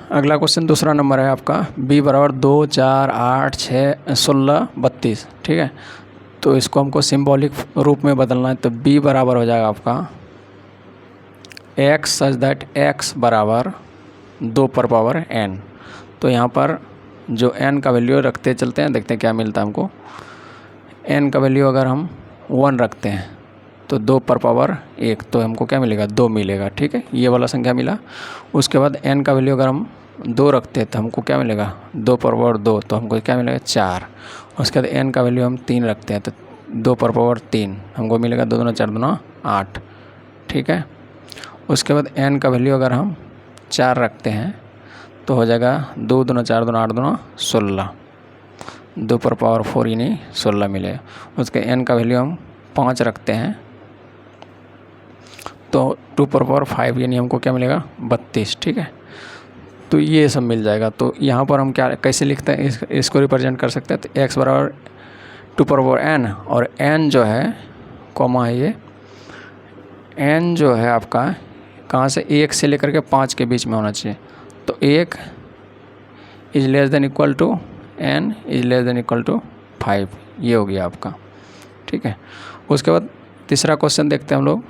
अगला क्वेश्चन दूसरा नंबर है आपका b बराबर 2 4 8 6 16 32। ठीक है, तो इसको हमको सिंबॉलिक रूप में बदलना है। तो b बराबर हो जाएगा आपका x सच दैट x बराबर 2 पर पावर n। तो यहाँ पर जो n का वैल्यू रखते चलते हैं, देखते हैं क्या मिलता है हमको। n का वैल्यू अगर हम 1 रखते हैं तो 2 पर पावर 1, तो हमको क्या मिलेगा, 2 मिलेगा। ठीक है, ये वाला संख्या मिला। उसके बाद n का वैल्यू अगर हम 2 रखते हैं तो हमको क्या मिलेगा, 2 पर पावर 2, तो हमको क्या मिलेगा, 4। उसके बाद n का वैल्यू हम 3 रखते हैं तो 2 पर पावर 3, हमको मिलेगा 2 दूना 4 दूना 8। ठीक है, उसके बाद n का वैल्यू अगर हम 4 रखते हैं तो हो जाएगा 2 दूना 4 दूना 8 दूना 16, 2 पर पावर 4 यानी 16 मिलेगा। उसके n का वैल्यू हम 5 रखते हैं तो 2 पर पावर 5 यानी हमको क्या मिलेगा, 32। ठीक है, तो ये सब मिल जाएगा। तो यहाँ पर हम क्या कैसे लिखते हैं, इसको रिप्रेजेंट कर सकते हैं। तो x बराबर 2 पर पावर n, और n जो है कॉमा है, ये n जो है आपका कहाँ से, 1 से लेकर के 5 के बीच में होना चाहिए। तो 1 is less than equal to n is less than equal to 5, ये हो गया आपका। ठीक है, उसके बाद तीसरा क्वेश्चन देखते हैं हम लोग।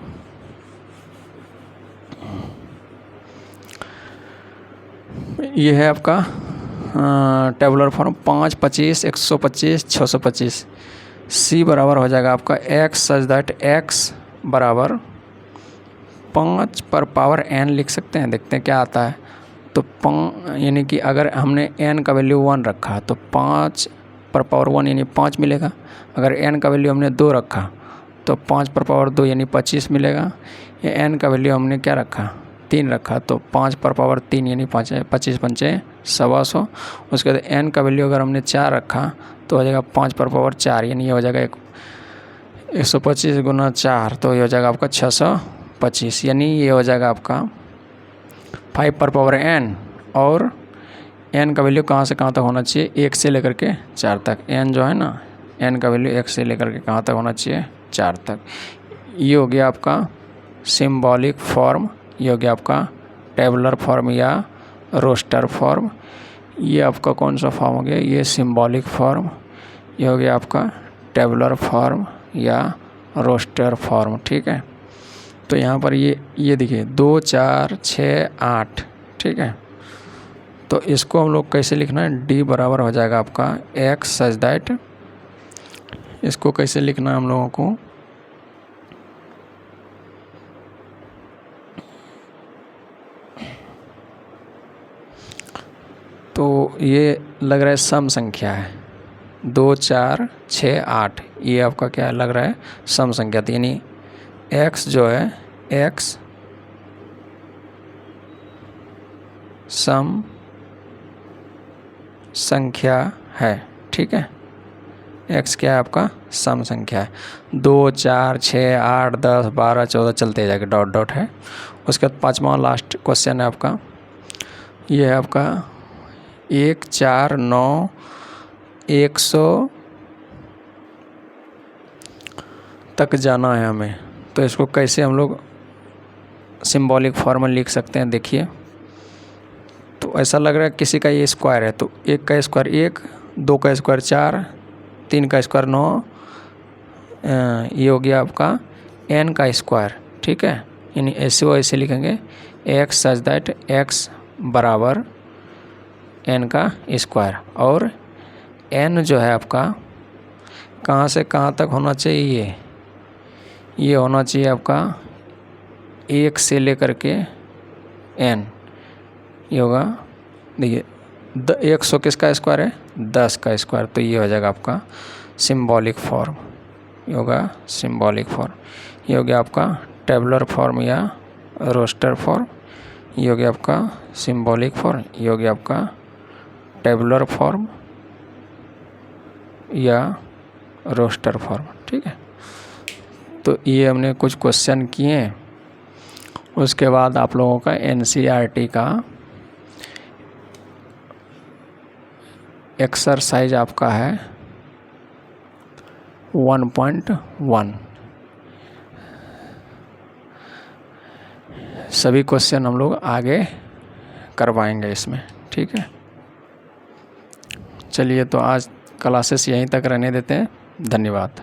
ये है आपका टेबुलर फॉर्म 5 25 125 625। c बराबर हो जाएगा आपका x सच दैट x बराबर 5 पर पावर n लिख सकते हैं। देखते हैं क्या आता है। तो यानी कि अगर हमने n का वैल्यू 1 रखा तो 5 पर पावर 1 यानी 5 मिलेगा। अगर n का वैल्यू हमने 2 रखा तो 5 पर पावर 2 यानी 25 मिलेगा। या n का वैल्यू हमने क्या रखा, 3 रखा, तो 5 पर पावर 3 यानी 25 पंचे 125। उसके बाद n का वैल्यू अगर हमने 4 रखा तो हो जाएगा 5 पर पावर 4 यानी ये हो जाएगा 125 गुना 4, तो ये हो जाएगा आपका 625, यानी ये हो जाएगा आपका 5 पर पावर n। और n का वैल्यू कहाँ से कहाँ तक होना चाहिए, 1 से लेकर के 4 तक। n जो है ना, n का वैल्यू 1 से लेकर के कहाँ तक होना चाहिए, 4 तक। ये हो गया आपका सिंबॉलिक फॉर्म, ये हो गया आपका टेबुलर फॉर्म या रोस्टर फॉर्म। ये आपका कौन सा फॉर्म हो गया, ये सिंबॉलिक फॉर्म। ये हो गया आपका टेबुलर फॉर्म या रोस्टर फॉर्म। ठीक है, तो यहाँ पर ये देखिए 2 4 6 8। ठीक है, तो इसको हम लोग कैसे लिखना है, d बराबर हो जाएगा आपका x सच दैट, इसको कैसे लिखना है हम लोगों को, तो ये लग रहा है सम संख्या है। 2 4 6 8 ये आपका क्या लग रहा है, सम संख्या। तो यानी x जो है, x सम संख्या है। ठीक है, x क्या है आपका, सम संख्या है। 2 4 6 8 10 12 14 चलते जाएगा, डॉट डॉट है। उसके बाद 5वां लास्ट क्वेश्चन है आपका, ये है आपका 1 4 9 100 तक जाना है हमें। तो इसको कैसे हम लोग सिंबॉलिक फॉर्म लिख सकते हैं, देखिए। तो ऐसा लग रहा है किसी का ये स्क्वायर है, तो 1 का स्क्वायर 1, 2 का स्क्वायर 4, 3 का स्क्वायर 9, ये हो गया आपका n का स्क्वायर। ठीक है, यानी ऐसे वो ऐसे लिखेंगे x सच दैट x बराबर n का स्क्वायर। और n जो है आपका कहाँ से कहाँ तक होना चाहिए, ये होना चाहिए आपका 1 से लेकर के n। ये होगा, देखिए 100 किसका स्क्वायर है, 10 का स्क्वायर। तो ये हो जाएगा आपका सिंबॉलिक फॉर्म, ये होगा सिंबॉलिक फॉर्म। ये हो गया आपका टेबुलर फॉर्म या रोस्टर फॉर्म। ये हो गया आपका सिंबॉलिक फॉर्म। ये हो गया आपका टेबुलर फॉर्म या रोस्टर फॉर्म। ठीक है, तो ये हमने कुछ क्वेश्चन किए। उसके बाद आप लोगों का NCERT का एक्सरसाइज आपका है 1.1। सभी क्वेश्चन हम लोग आगे कर पाएंगे इसमें। ठीक है, चलिए तो आज क्लासेस यहीं तक रहने देते हैं। धन्यवाद।